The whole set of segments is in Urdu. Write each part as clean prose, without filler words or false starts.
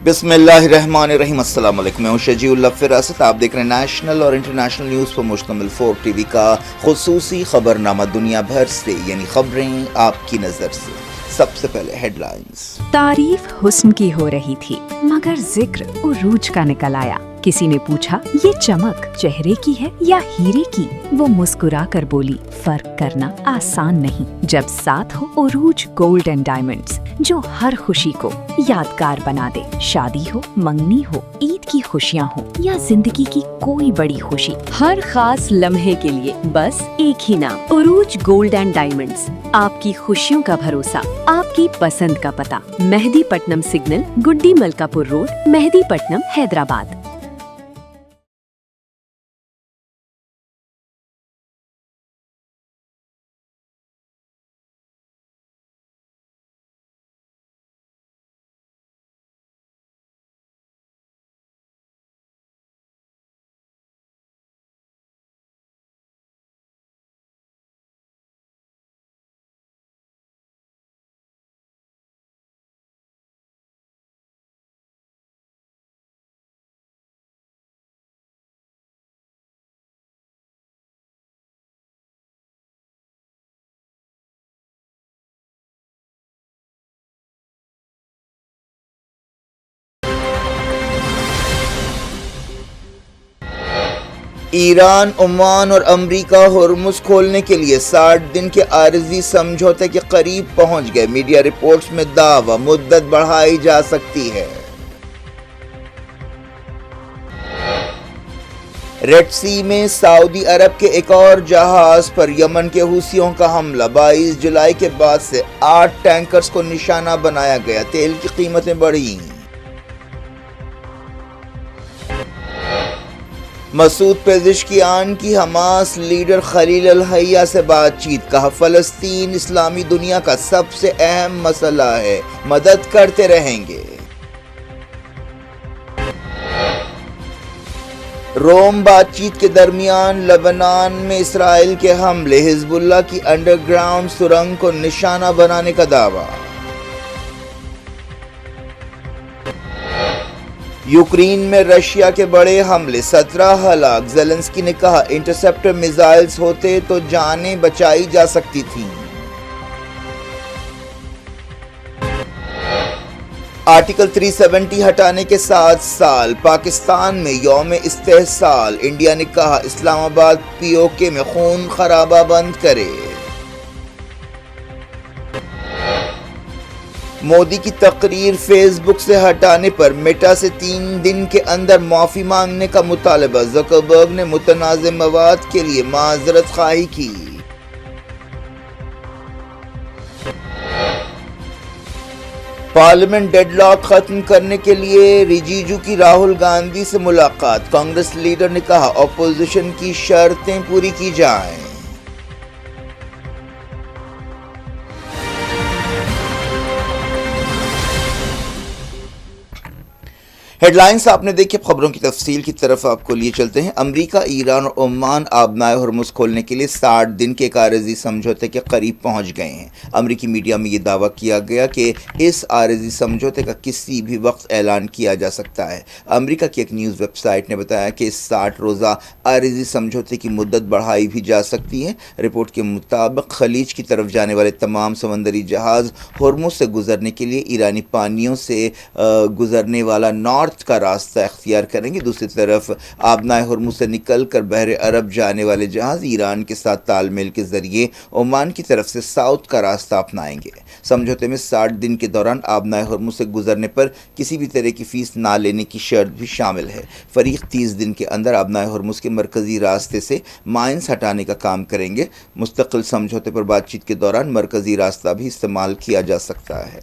بسم اللہ الرحمن الرحیم۔ السلام علیکم، میں ہوں شجیع اللہ فراست۔ آپ دیکھ رہے ہیں نیشنل اور انٹرنیشنل نیوز پر مشتمل 4 ٹی وی کا خصوصی خبرنامہ دنیا بھر سے، یعنی خبریں آپ کی نظر سے۔ سب سے پہلے ہیڈ لائنز۔ تعریف حسن کی ہو رہی تھی مگر ذکر عروج کا نکل آیا۔ کسی نے پوچھا یہ چمک چہرے کی ہے یا ہیرے کی؟ وہ مسکرا کر بولی فرق کرنا آسان نہیں جب ساتھ ہو عروج گولڈ اینڈ ڈائمنڈز، جو ہر خوشی کو یادگار بنا دے۔ شادی ہو، منگنی ہو، عید کی خوشیاں ہو یا زندگی کی کوئی بڑی خوشی، ہر خاص لمحے کے لیے بس ایک ہی نام، عروج گولڈ اینڈ ڈائمنڈز۔ آپ کی خوشیوں کا بھروسہ، آپ کی پسند کا پتہ، مہدی پٹنم سگنل، گڈی ملکاپور روڈ، مہدی پٹنم، حیدرآباد۔ ایران، عمان اور امریکہ ہرمز کھولنے کے لیے 60 دن کے عارضی سمجھوتے کے قریب پہنچ گئے۔ میڈیا رپورٹس میں دعویٰ مدت بڑھائی جا سکتی ہے۔ ریڈ سی میں سعودی عرب کے ایک اور جہاز پر یمن کے حوثیوں کا حملہ۔ 22 جولائی کے بعد سے 8 ٹینکرز کو نشانہ بنایا گیا۔ تیل کی قیمتیں بڑھیں۔ مسعود پزشکیان کی حماس لیڈر خلیل الحیہ سے بات چیت۔ کہا فلسطین اسلامی دنیا کا سب سے اہم مسئلہ ہے، مدد کرتے رہیں گے۔ روم بات چیت کے درمیان لبنان میں اسرائیل کے حملے، حزب اللہ کی انڈر گراؤنڈ سرنگ کو نشانہ بنانے کا دعویٰ۔ یوکرین میں رشیا کے بڑے حملے، 17 ہلاک۔ زیلنسکی نے کہا انٹرسیپٹر میزائلز ہوتے تو جانیں بچائی جا سکتی تھیں۔ آرٹیکل 370 ہٹانے کے 7 سال، پاکستان میں یوم استحصال۔ انڈیا نے کہا اسلام آباد POK میں خون خرابہ بند کرے۔ مودی کی تقریر فیس بک سے ہٹانے پر میٹا سے 3 دن کے اندر معافی مانگنے کا مطالبہ۔ زکربرگ نے متنازع مواد کے لیے معذرت خواہی کی۔ پارلیمنٹ ڈیڈ لاک ختم کرنے کے لیے رجیجو کی راہل گاندھی سے ملاقات۔ کانگریس لیڈر نے کہا اپوزیشن کی شرطیں پوری کی جائیں۔ ہیڈ لائنز آپ نے دیکھی، خبروں کی تفصیل کی طرف آپ کو لیے چلتے ہیں۔ امریکہ، ایران اور عمان آبنائے ہرمز کھولنے کے لیے 60 دن کے عارضی سمجھوتے کے قریب پہنچ گئے ہیں۔ امریکی میڈیا میں یہ دعویٰ کیا گیا کہ اس عارضی سمجھوتے کا کسی بھی وقت اعلان کیا جا سکتا ہے۔ امریکہ کی ایک نیوز ویب سائٹ نے بتایا کہ اس 60 روزہ عارضی سمجھوتے کی مدت بڑھائی بھی جا سکتی ہے۔ رپورٹ کے مطابق خلیج کی طرف جانے والے تمام سمندری جہاز ہرمز سے گزرنے کے لیے ایرانی پانیوں سے گزرنے والا نارتھ کا راستہ اختیار کریں گے۔ دوسری طرف آبنائے ہرمز سے نکل کر بحر عرب جانے والے جہاز ایران کے ساتھ تال میل کے ذریعے عمان کی طرف سے ساؤتھ کا راستہ اپنائیں گے۔ سمجھوتے میں 60 دن کے دوران آبنائے ہرمز سے گزرنے پر کسی بھی طرح کی فیس نہ لینے کی شرط بھی شامل ہے۔ فریق 30 دن کے اندر آبنائے ہرمز کے مرکزی راستے سے مائنز ہٹانے کا کام کریں گے۔ مستقل سمجھوتے پر بات چیت کے دوران مرکزی راستہ بھی استعمال کیا جا سکتا ہے۔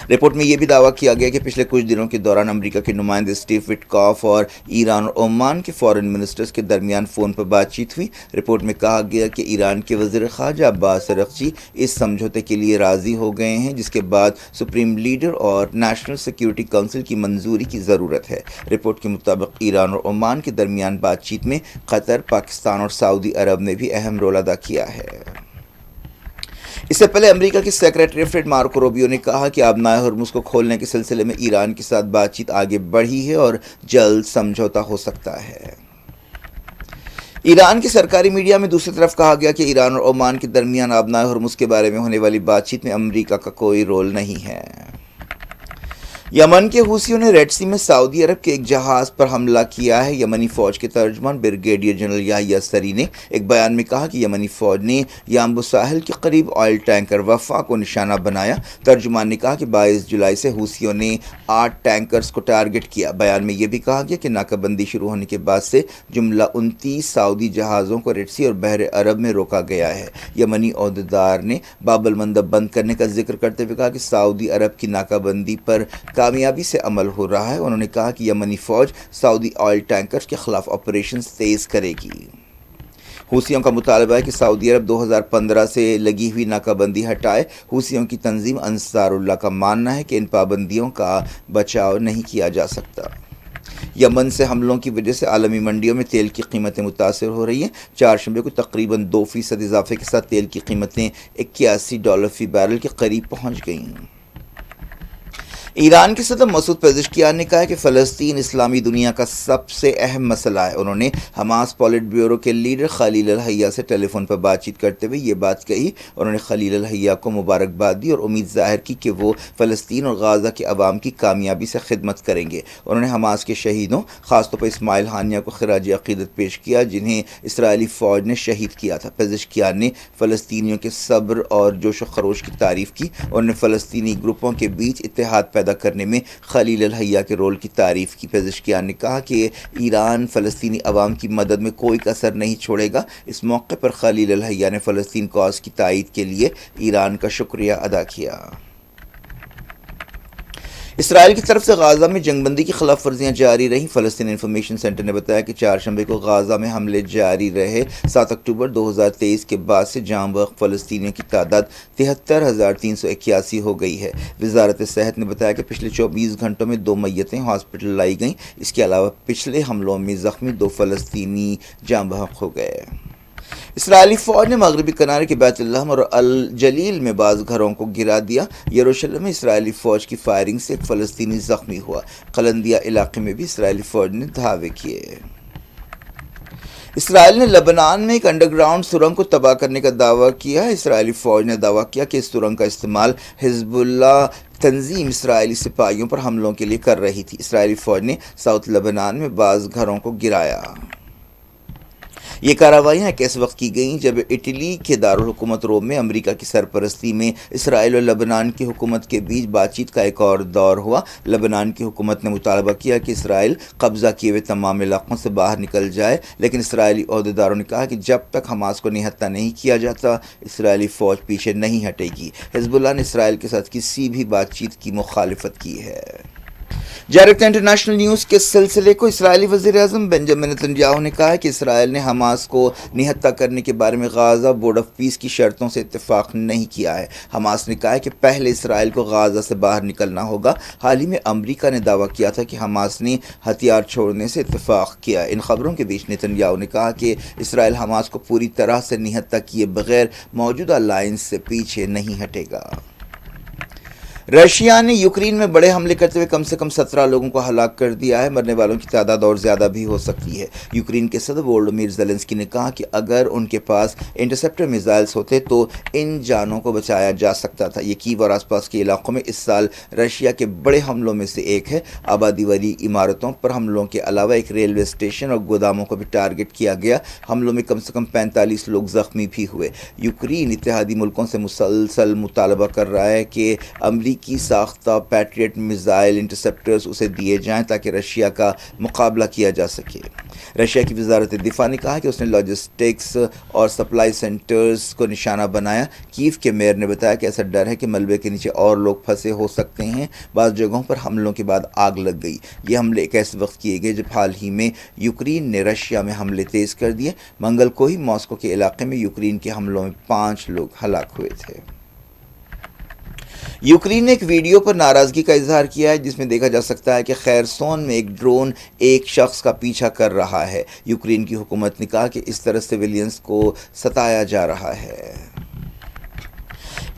رپورٹ میں یہ بھی دعویٰ کیا گیا کہ پچھلے کچھ دنوں کے دوران امریکہ کے نمائندے اسٹیو وٹکاف اور ایران اور عمان کے فارن منسٹرز کے درمیان فون پر بات چیت ہوئی۔ رپورٹ میں کہا گیا کہ ایران کے وزیر خارجہ عباس عراقچی اس سمجھوتے کے لیے راضی ہو گئے ہیں، جس کے بعد سپریم لیڈر اور نیشنل سیکیورٹی کونسل کی منظوری کی ضرورت ہے۔ رپورٹ کے مطابق ایران اور عمان کے درمیان بات چیت میں قطر، پاکستان اور سعودی عرب نے بھی اہم رول ادا کیا ہے۔ اس سے پہلے امریکہ کے secretary of state Marco Rubio نے کہا کہ آبنائے ہرمز کو کھولنے کے سلسلے میں ایران کے ساتھ بات چیت آگے بڑھی ہے اور جلد سمجھوتا ہو سکتا ہے۔ ایران کی سرکاری میڈیا میں دوسری طرف کہا گیا کہ ایران اور عمان کے درمیان آبنائے ہرمز کے بارے میں ہونے والی بات چیت میں امریکہ کا کوئی رول نہیں ہے۔ یمن کے حوثیوں نے ریڈ سی میں سعودی عرب کے ایک جہاز پر حملہ کیا ہے۔ یمنی فوج کے ترجمان بریگیڈیئر جنرل یحییٰ سری نے ایک بیان میں کہا کہ یمنی فوج نے یامبو ساحل کے قریب آئل ٹینکر وفا کو نشانہ بنایا۔ ترجمان نے کہا کہ 22 جولائی سے حوثیوں نے 8 ٹینکرز کو ٹارگٹ کیا۔ بیان میں یہ بھی کہا گیا کہ ناکہ بندی شروع ہونے کے بعد سے جملہ 29 سعودی جہازوں کو ریڈ سی اور بحر عرب میں روکا گیا ہے۔ یمنی عہدیدار نے باب المندب بند کرنے کا ذکر کرتے ہوئے کہا کہ سعودی عرب کی ناکہ بندی پر کامیابی سے عمل ہو رہا ہے۔ انہوں نے کہا کہ یمنی فوج سعودی آئل ٹینکرز کے خلاف آپریشنز تیز کرے گی۔ حوثیوں کا مطالبہ ہے کہ سعودی عرب 2015 سے لگی ہوئی ناکہ بندی ہٹائے۔ حوثیوں کی تنظیم انصار اللہ کا ماننا ہے کہ ان پابندیوں کا بچاؤ نہیں کیا جا سکتا۔ یمن سے حملوں کی وجہ سے عالمی منڈیوں میں تیل کی قیمتیں متاثر ہو رہی ہیں۔ چہارشنبے کو تقریباً 2% اضافے کے ساتھ تیل کی قیمتیں $81 فی بیرل کے قریب پہنچ گئیں۔ ایران کے صدر مسعود پزشکیان نے کہا ہے کہ فلسطین اسلامی دنیا کا سب سے اہم مسئلہ ہے۔ انہوں نے حماس پولیٹ بیورو کے لیڈر خلیل الحیہ سے ٹیلی فون پر بات چیت کرتے ہوئے یہ بات کہی۔ انہوں نے خلیل الحیہ کو مبارکباد دی اور امید ظاہر کی کہ وہ فلسطین اور غزہ کے عوام کی کامیابی سے خدمت کریں گے۔ انہوں نے حماس کے شہیدوں خاص طور پر اسماعیل ہانیہ کو خراج عقیدت پیش کیا جنہیں اسرائیلی فوج نے شہید کیا تھا۔ پزشکیان نے فلسطینیوں کے صبر اور جوش و خروش کی تعریف کی۔ انہوں نے فلسطینی گروپوں کے بیچ اتحاد پیدا کرنے میں خلیل الحیہ کے رول کی تعریف کی۔ پزشکیان نے کہا کہ ایران فلسطینی عوام کی مدد میں کوئی کسر نہیں چھوڑے گا۔ اس موقع پر خلیل الحیہ نے فلسطین کاز کی تائید کے لیے ایران کا شکریہ ادا کیا۔ اسرائیل کی طرف سے غزہ میں جنگ بندی کی خلاف ورزیاں جاری رہیں۔ فلسطین انفارمیشن سینٹر نے بتایا کہ چہارشنبے کو غزہ میں حملے جاری رہے۔ 7 اکتوبر 2023 کے بعد سے جاں بحق فلسطینیوں کی تعداد 73,381 ہو گئی ہے۔ وزارت صحت نے بتایا کہ پچھلے 24 گھنٹوں میں 2 میتیں ہاسپٹل لائی گئیں۔ اس کے علاوہ پچھلے حملوں میں زخمی 2 فلسطینی جاں بحق ہو گئے۔ اسرائیلی فوج نے مغربی کنارے کے بیت اللحم اور الجلیل میں بعض گھروں کو گرا دیا۔ یروشلم میں اسرائیلی فوج کی فائرنگ سے ایک فلسطینی زخمی ہوا۔ قلندیہ علاقے میں بھی اسرائیلی فوج نے دھاوے کیے۔ اسرائیل نے لبنان میں ایک انڈر گراؤنڈ سرنگ کو تباہ کرنے کا دعویٰ کیا ہے۔ اسرائیلی فوج نے دعویٰ کیا کہ اس سرنگ کا استعمال حزب اللہ تنظیم اسرائیلی سپاہیوں پر حملوں کے لیے کر رہی تھی۔ اسرائیلی فوج نے ساؤتھ لبنان میں بعض گھروں کو گرایا۔ یہ کارروائیاں ایک ایسے وقت کی گئیں جب اٹلی کے دارالحکومت روم میں امریکہ کی سرپرستی میں اسرائیل اور لبنان کی حکومت کے بیچ بات چیت کا ایک اور دور ہوا۔ لبنان کی حکومت نے مطالبہ کیا کہ اسرائیل قبضہ کیے ہوئے تمام علاقوں سے باہر نکل جائے، لیکن اسرائیلی عہدیداروں نے کہا کہ جب تک حماس کو نہتہ نہیں کیا جاتا اسرائیلی فوج پیچھے نہیں ہٹے گی۔ حزب اللہ نے اسرائیل کے ساتھ کسی بھی بات چیت کی مخالفت کی ہے۔ ڈائریکٹ انٹرنیشنل نیوز کے سلسلے کو اسرائیلی وزیر اعظم بنجامن نتنیاہو نے کہا کہ اسرائیل نے حماس کو نہتہ کرنے کے بارے میں غزہ بورڈ آف پیس کی شرطوں سے اتفاق نہیں کیا ہے۔ حماس نے کہا ہے کہ پہلے اسرائیل کو غزہ سے باہر نکلنا ہوگا۔ حال ہی میں امریکہ نے دعویٰ کیا تھا کہ حماس نے ہتھیار چھوڑنے سے اتفاق کیا۔ ان خبروں کے بیچ نتنیاہو نے کہا کہ اسرائیل حماس کو پوری طرح سے نہتہ کیے بغیر موجودہ لائن سے پیچھے نہیں ہٹے گا۔ رشیا نے یوکرین میں بڑے حملے کرتے ہوئے کم سے کم 17 لوگوں کو ہلاک کر دیا ہے۔ مرنے والوں کی تعداد اور زیادہ بھی ہو سکتی ہے۔ یوکرین کے صدر وولودیمیر زیلنسکی نے کہا کہ اگر ان کے پاس انٹرسیپٹر میزائلز ہوتے تو ان جانوں کو بچایا جا سکتا تھا۔ یہ کیو اور آس پاس کے علاقوں میں اس سال رشیا کے بڑے حملوں میں سے ایک ہے۔ آبادی والی عمارتوں پر حملوں کے علاوہ ایک ریلوے اسٹیشن اور گوداموں کو بھی ٹارگٹ کیا گیا۔ حملوں میں کم سے کم 45 لوگ زخمی بھی ہوئے۔ یوکرین اتحادی ملکوں سے مسلسل مطالبہ کر رہا ہے کہ امریکی ساختہ پیٹریٹ میزائل انٹرسیپٹرز اسے دیے جائیں تاکہ رشیا کا مقابلہ کیا جا سکے۔ رشیا کی وزارت دفاع نے کہا کہ اس نے لاجسٹکس اور سپلائی سینٹرز کو نشانہ بنایا۔ کیف کے میئر نے بتایا کہ ایسا ڈر ہے کہ ملبے کے نیچے اور لوگ پھنسے ہو سکتے ہیں۔ بعض جگہوں پر حملوں کے بعد آگ لگ گئی۔ یہ حملے ایک ایسے وقت کیے گئے جب حال ہی میں یوکرین نے رشیا میں حملے تیز کر دیے۔ منگل کو ہی ماسکو کے علاقے میں یوکرین کے حملوں میں 5 لوگ ہلاک ہوئے تھے۔ یوکرین نے ایک ویڈیو پر ناراضگی کا اظہار کیا ہے جس میں دیکھا جا سکتا ہے کہ خیرسون میں ایک ڈرون ایک شخص کا پیچھا کر رہا ہے۔ یوکرین کی حکومت نے کہا کہ اس طرح سویلینز کو ستایا جا رہا ہے۔